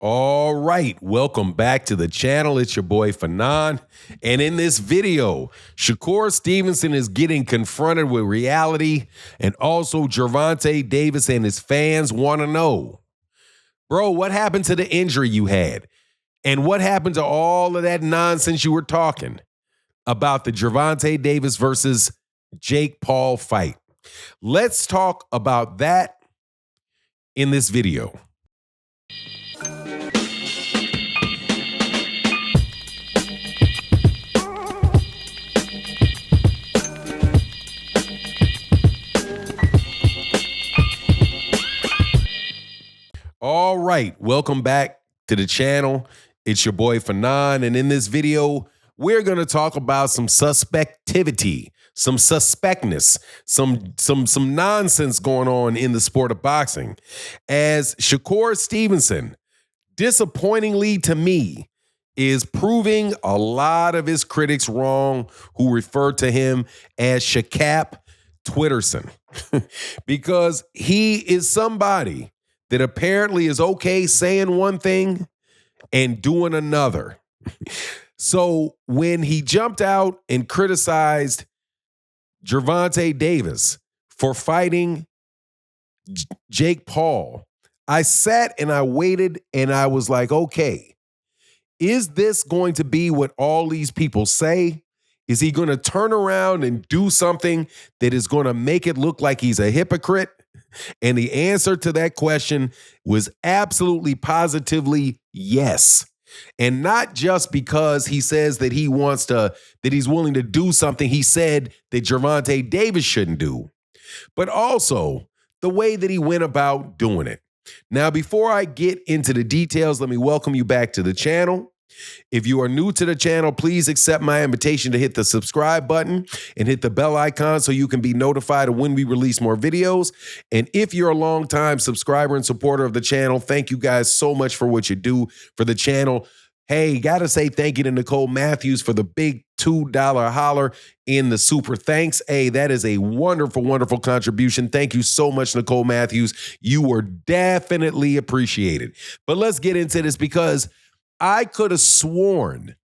All right, welcome back to the channel. It's your boy Fanon. And in this video, Shakur Stevenson is getting confronted with reality, and also Gervonta Davis and his fans want to know, bro, what happened to the injury you had? And what happened to all of that nonsense you were talking about the Gervonta Davis versus Jake Paul fight? Let's talk about that in this video. All right, welcome back to the channel. It's your boy Fanon, and in this video, we're going to talk about some suspectivity, some suspectness, some nonsense going on in the sport of boxing. As Shakur Stevenson, disappointingly to me, is proving a lot of his critics wrong who refer to him as Shakap Twitterson, because he is somebody that apparently is okay saying one thing and doing another. So when he jumped out and criticized Gervonta Davis for fighting Jake Paul, I sat and I waited and I was like, okay, is this going to be what all these people say? Is he going to turn around and do something that is going to make it look like he's a hypocrite? And the answer to that question was absolutely positively yes. And not just because he says that that he's willing to do something he said that Gervonta Davis shouldn't do, but also the way that he went about doing it. Now, before I get into the details, let me welcome you back to the channel. If you are new to the channel, please accept my invitation to hit the subscribe button and hit the bell icon so you can be notified of when we release more videos. And if you're a longtime subscriber and supporter of the channel, thank you guys so much for what you do for the channel. Hey, got to say thank you to Nicole Matthews for the big $2 holler in the super thanks. Hey, that is a wonderful, wonderful contribution. Thank you so much, Nicole Matthews. You were definitely appreciated. But let's get into this, because I could have sworn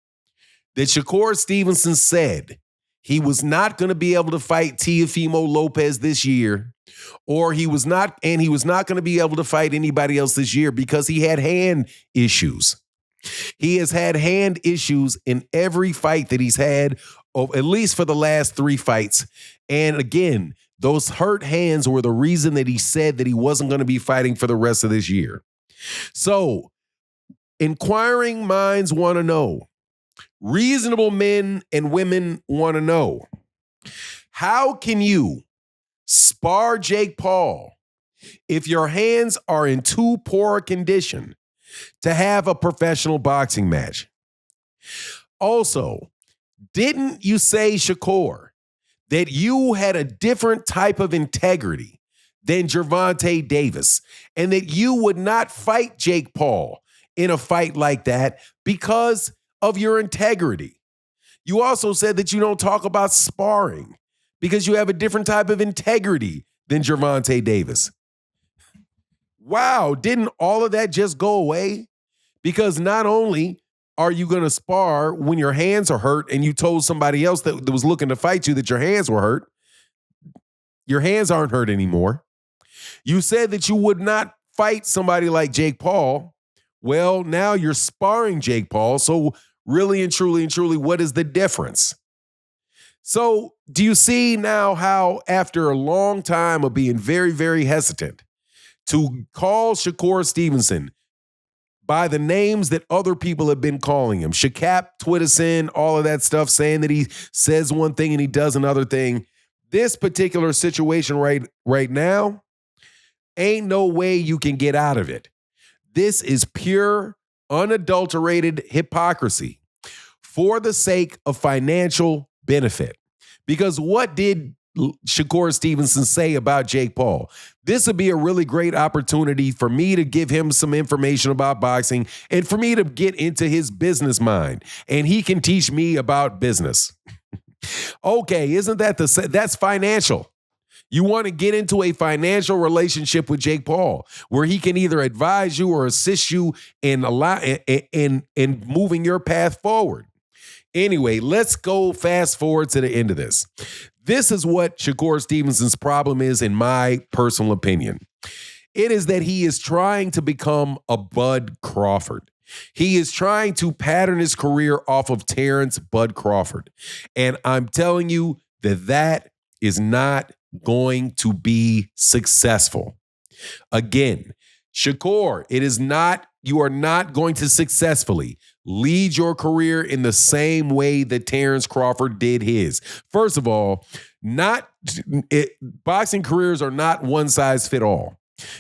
that Shakur Stevenson said he was not going to be able to fight Teofimo Lopez this year, or he was not going to be able to fight anybody else this year because he had hand issues. He has had hand issues in every fight that he's had, at least for the last 3 fights. And again, those hurt hands were the reason that he said that he wasn't going to be fighting for the rest of this year. So, inquiring minds want to know. Reasonable men and women want to know. How can you spar Jake Paul if your hands are in too poor a condition to have a professional boxing match? Also, didn't you say, Shakur, that you had a different type of integrity than Gervonta Davis, and that you would not fight Jake Paul in a fight like that because of your integrity? You also said that you don't talk about sparring because you have a different type of integrity than Gervonta Davis. Wow, didn't all of that just go away? Because not only are you going to spar when your hands are hurt, and you told somebody else that was looking to fight you that your hands were hurt, your hands aren't hurt anymore. You said that you would not fight somebody like Jake Paul. Well, now you're sparring Jake Paul. So really and truly, what is the difference? So do you see now how, after a long time of being very, very hesitant to call Shakur Stevenson by the names that other people have been calling him, Shakap Twitterson, all of that stuff, saying that he says one thing and he does another thing, this particular situation right now, ain't no way you can get out of it. This is pure, unadulterated hypocrisy for the sake of financial benefit. Because what did Shakur Stevenson say about Jake Paul? This would be a really great opportunity for me to give him some information about boxing and for me to get into his business mind, and he can teach me about business. Okay, isn't that that's financial? You want to get into a financial relationship with Jake Paul where he can either advise you or assist you in moving your path forward. Anyway, let's go fast forward to the end of this. This is what Shakur Stevenson's problem is, in my personal opinion. It is that he is trying to become a Bud Crawford. He is trying to pattern his career off of Terrence Bud Crawford. And I'm telling you that is not going to be successful. Again, Shakur, you are not going to successfully lead your career in the same way that Terrence Crawford did his. First of all, boxing careers are not one size fit all.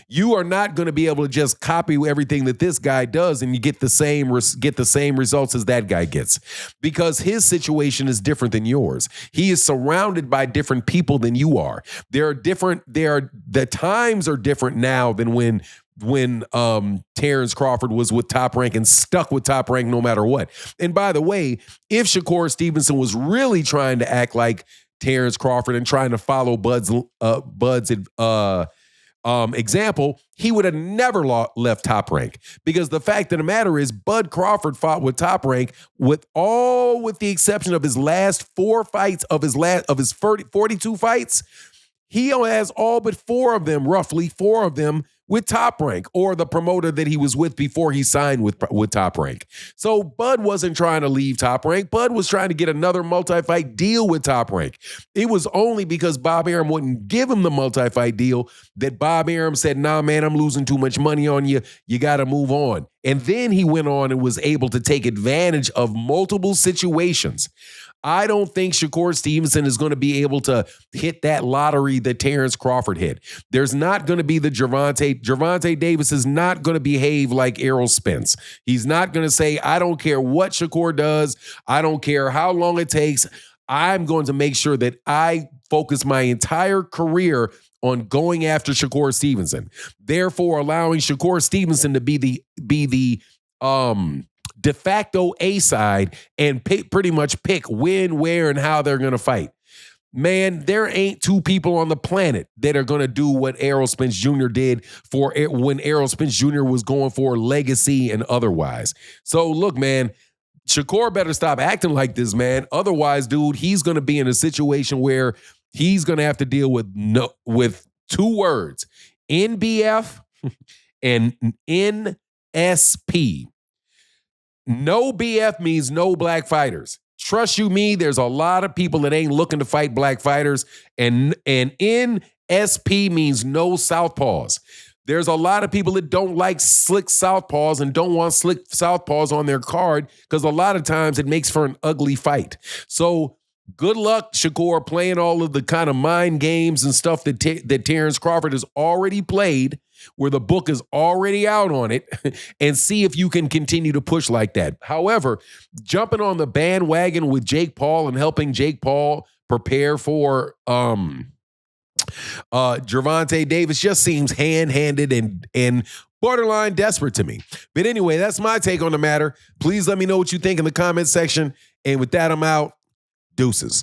You are not going to be able to just copy everything that this guy does and you get the same results as that guy gets, because his situation is different than yours. He is surrounded by different people than you are. The times are different now than when Terrence Crawford was with Top Rank and stuck with Top Rank no matter what. And by the way, if Shakur Stevenson was really trying to act like Terrence Crawford and trying to follow Bud's example, he would have never left Top Rank, because the fact of the matter is Bud Crawford fought with Top Rank with the exception of his last 4 fights of his 42 fights. He only has all but roughly four of them with Top Rank, or the promoter that he was with before he signed with Top Rank. So Bud wasn't trying to leave Top Rank. Bud was trying to get another multi-fight deal with Top Rank. It was only because Bob Arum wouldn't give him the multi-fight deal that Bob Arum said, nah, man, I'm losing too much money on you. You got to move on. And then he went on and was able to take advantage of multiple situations. I don't think Shakur Stevenson is going to be able to hit that lottery that Terrence Crawford hit. There's not going to be the Gervonta. Gervonta Davis is not going to behave like Errol Spence. He's not going to say, I don't care what Shakur does. I don't care how long it takes. I'm going to make sure that I focus my entire career on going after Shakur Stevenson. Therefore, allowing Shakur Stevenson to be the de facto A-side and pretty much pick when, where, and how they're going to fight. Man, there ain't two people on the planet that are going to do what Errol Spence Jr. did when Errol Spence Jr. was going for legacy and otherwise. So look, man, Shakur better stop acting like this, man. Otherwise, dude, he's going to be in a situation where he's going to have to deal with 2 words, NBF and NSP. No BF means no black fighters. Trust you me, there's a lot of people that ain't looking to fight black fighters, and NSP means no southpaws. There's a lot of people that don't like slick southpaws and don't want slick southpaws on their card, because a lot of times it makes for an ugly fight. So good luck, Shakur, playing all of the kind of mind games and stuff that Terrence Crawford has already played, where the book is already out on it, and see if you can continue to push like that. However, jumping on the bandwagon with Jake Paul and helping Jake Paul prepare for Gervonta Davis just seems hand-handed and borderline desperate to me. But anyway, that's my take on the matter. Please let me know what you think in the comment section. And with that, I'm out. Deuces.